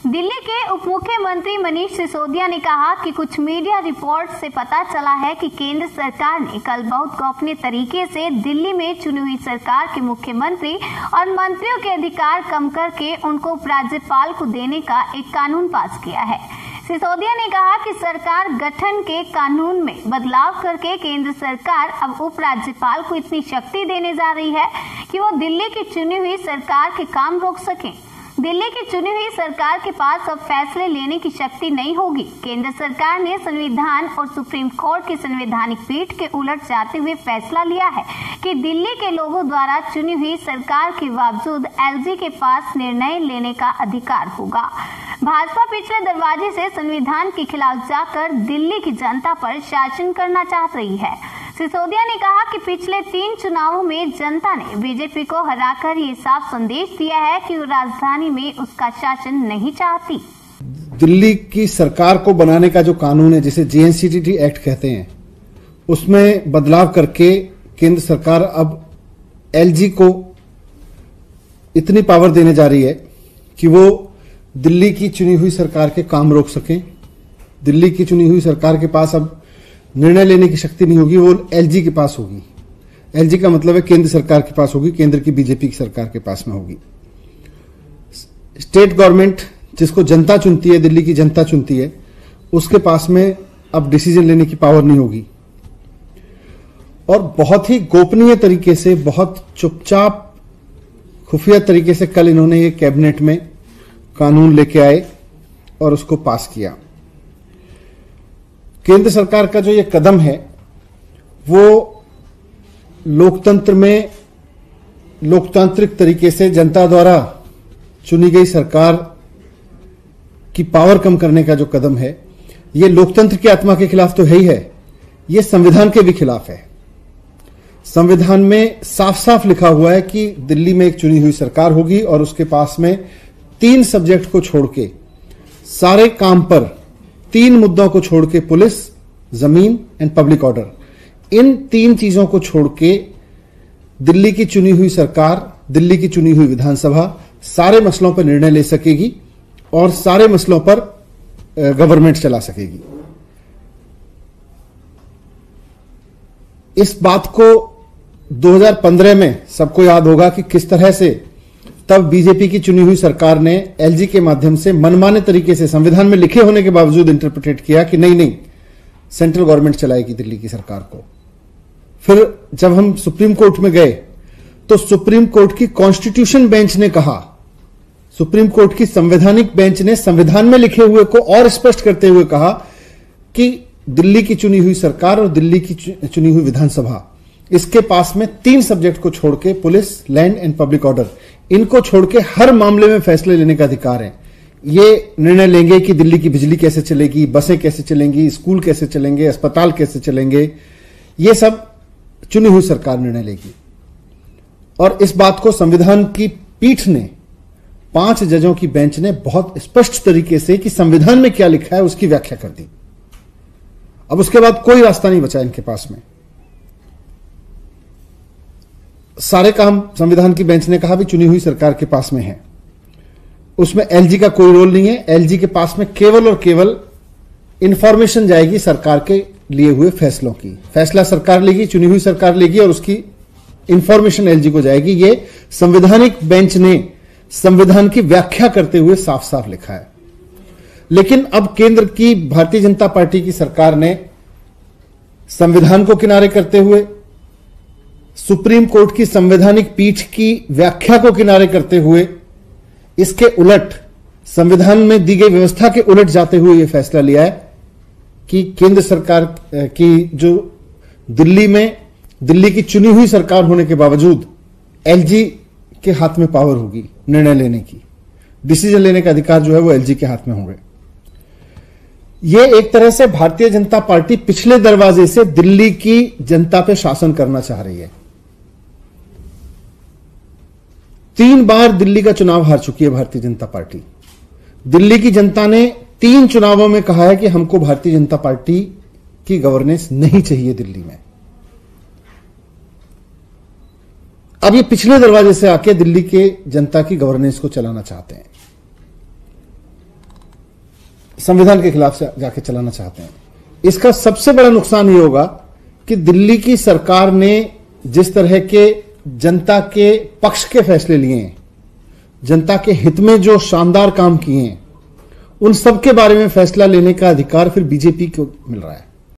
दिल्ली के उप मुख्यमंत्री मनीष सिसोदिया ने कहा कि कुछ मीडिया रिपोर्ट से पता चला है कि केंद्र सरकार ने कल बहुत गोपनीय तरीके से दिल्ली में चुनी हुई सरकार के मुख्यमंत्री और मंत्रियों के अधिकार कम करके उनको उपराज्यपाल को देने का एक कानून पास किया है। सिसोदिया ने कहा कि सरकार गठन के कानून में बदलाव करके केंद्र सरकार अब उपराज्यपाल को इतनी शक्ति देने जा रही है कि वो दिल्ली की चुनी हुई सरकार के काम रोक सकें। दिल्ली की चुनी हुई सरकार के पास अब फैसले लेने की शक्ति नहीं होगी। केंद्र सरकार ने संविधान और सुप्रीम कोर्ट की संवैधानिक पीठ के उलट जाते हुए फैसला लिया है कि दिल्ली के लोगों द्वारा चुनी हुई सरकार के बावजूद एलजी के पास निर्णय लेने का अधिकार होगा। भाजपा पिछले दरवाजे से संविधान के खिलाफ जाकर दिल्ली की जनता पर शासन करना चाह रही है। सिसोदिया ने कहा कि पिछले 3 चुनावों में जनता ने बीजेपी को हराकर ये साफ संदेश दिया है कि वो राजधानी में उसका शासन नहीं चाहती। दिल्ली की सरकार को बनाने का जो कानून है, जिसे जेएनसीटी एक्ट कहते हैं, उसमें बदलाव करके केंद्र सरकार अब एलजी को इतनी पावर देने जा रही है कि वो दिल्ली की चुनी हुई सरकार के काम रोक सकें। दिल्ली की चुनी हुई सरकार के पास अब निर्णय लेने की शक्ति नहीं होगी, वो एलजी के पास होगी। एलजी का मतलब है केंद्र सरकार के पास होगी, केंद्र की बीजेपी की सरकार के पास में होगी। स्टेट गवर्नमेंट जिसको जनता चुनती है, दिल्ली की जनता चुनती है, उसके पास में अब डिसीजन लेने की पावर नहीं होगी। और बहुत ही गोपनीय तरीके से, बहुत चुपचाप खुफिया तरीके से कल इन्होंने ये कैबिनेट में कानून लेके आए और उसको पास किया। केंद्र सरकार का जो ये कदम है वो लोकतंत्र में लोकतांत्रिक तरीके से जनता द्वारा चुनी गई सरकार की पावर कम करने का जो कदम है, ये लोकतंत्र की आत्मा के खिलाफ तो है ही है, ये संविधान के भी खिलाफ है। संविधान में साफ साफ लिखा हुआ है कि दिल्ली में एक चुनी हुई सरकार होगी और उसके पास में 3 सब्जेक्ट को छोड़ के सारे काम पर, 3 मुद्दों को छोड़ के, पुलिस, जमीन एंड पब्लिक ऑर्डर, इन 3 चीजों को छोड़ के दिल्ली की चुनी हुई सरकार, दिल्ली की चुनी हुई विधानसभा सारे मसलों पर निर्णय ले सकेगी और सारे मसलों पर गवर्नमेंट चला सकेगी। इस बात को 2015 में सबको याद होगा कि किस तरह से तब बीजेपी की चुनी हुई सरकार ने एलजी के माध्यम से मनमाने तरीके से, संविधान में लिखे होने के बावजूद, इंटरप्रिटेट किया कि नहीं सेंट्रल गवर्नमेंट चलाएगी दिल्ली की सरकार को। फिर जब हम सुप्रीम कोर्ट में गए तो सुप्रीम कोर्ट की कॉन्स्टिट्यूशन बेंच ने कहा, सुप्रीम कोर्ट की संवैधानिक बेंच ने संविधान में लिखे हुए को और स्पष्ट करते हुए कहा कि दिल्ली की चुनी हुई सरकार और दिल्ली की चुनी हुई विधानसभा, इसके पास में 3 सब्जेक्ट को छोड़ के, police, land and public order, इनको छोड़ के हर मामले में फैसले लेने का अधिकार है। ये निर्णय लेंगे कि दिल्ली की बिजली कैसे चलेगी, बसें कैसे चलेंगी, स्कूल कैसे चलेंगे, अस्पताल कैसे चलेंगे, ये सब चुनी हुई सरकार निर्णय लेगी। और इस बात को संविधान की पीठ ने, 5 जजों की बेंच ने बहुत स्पष्ट तरीके से कि संविधान में क्या लिखा है उसकी व्याख्या कर दी। अब उसके बाद कोई रास्ता नहीं बचा इनके पास में। सारे काम संविधान की बेंच ने कहा भी चुनी हुई सरकार के पास में है, उसमें एलजी का कोई रोल नहीं है। एलजी के पास में केवल और केवल इंफॉर्मेशन जाएगी सरकार के लिए हुए फैसलों की। फैसला सरकार लेगी, चुनी हुई सरकार लेगी और उसकी इंफॉर्मेशन एलजी को जाएगी। ये संवैधानिक बेंच ने संविधान की व्याख्या करते हुए साफ साफ लिखा है। लेकिन अब केंद्र की भारतीय जनता पार्टी की सरकार ने संविधान को किनारे करते हुए, सुप्रीम कोर्ट की संवैधानिक पीठ की व्याख्या को किनारे करते हुए, इसके उलट, संविधान में दी गई व्यवस्था के उलट जाते हुए यह फैसला लिया है कि केंद्र सरकार की जो दिल्ली की चुनी हुई सरकार होने के बावजूद एलजी के हाथ में पावर होगी निर्णय लेने की, डिसीजन लेने का अधिकार जो है वो एलजी के हाथ में होंगे। ये एक तरह से भारतीय जनता पार्टी पिछले दरवाजे से दिल्ली की जनता पे शासन करना चाह रही है। 3 बार दिल्ली का चुनाव हार चुकी है भारतीय जनता पार्टी। दिल्ली की जनता ने 3 चुनावों में कहा है कि हमको भारतीय जनता पार्टी की गवर्नेंस नहीं चाहिए दिल्ली में। अब ये पिछले दरवाजे से आके दिल्ली के जनता की गवर्नेंस को चलाना चाहते हैं। संविधान के खिलाफ से जाके चलाना चाहते हैं। इसका सबसे बड़ा नुकसान ये होगा कि दिल्ली की सरकार ने जिस तरह के जनता के पक्ष के फैसले लिए हैं, जनता के हित में जो शानदार काम किए हैं, उन सब के बारे में फैसला लेने का अधिकार फिर बीजेपी को मिल रहा है।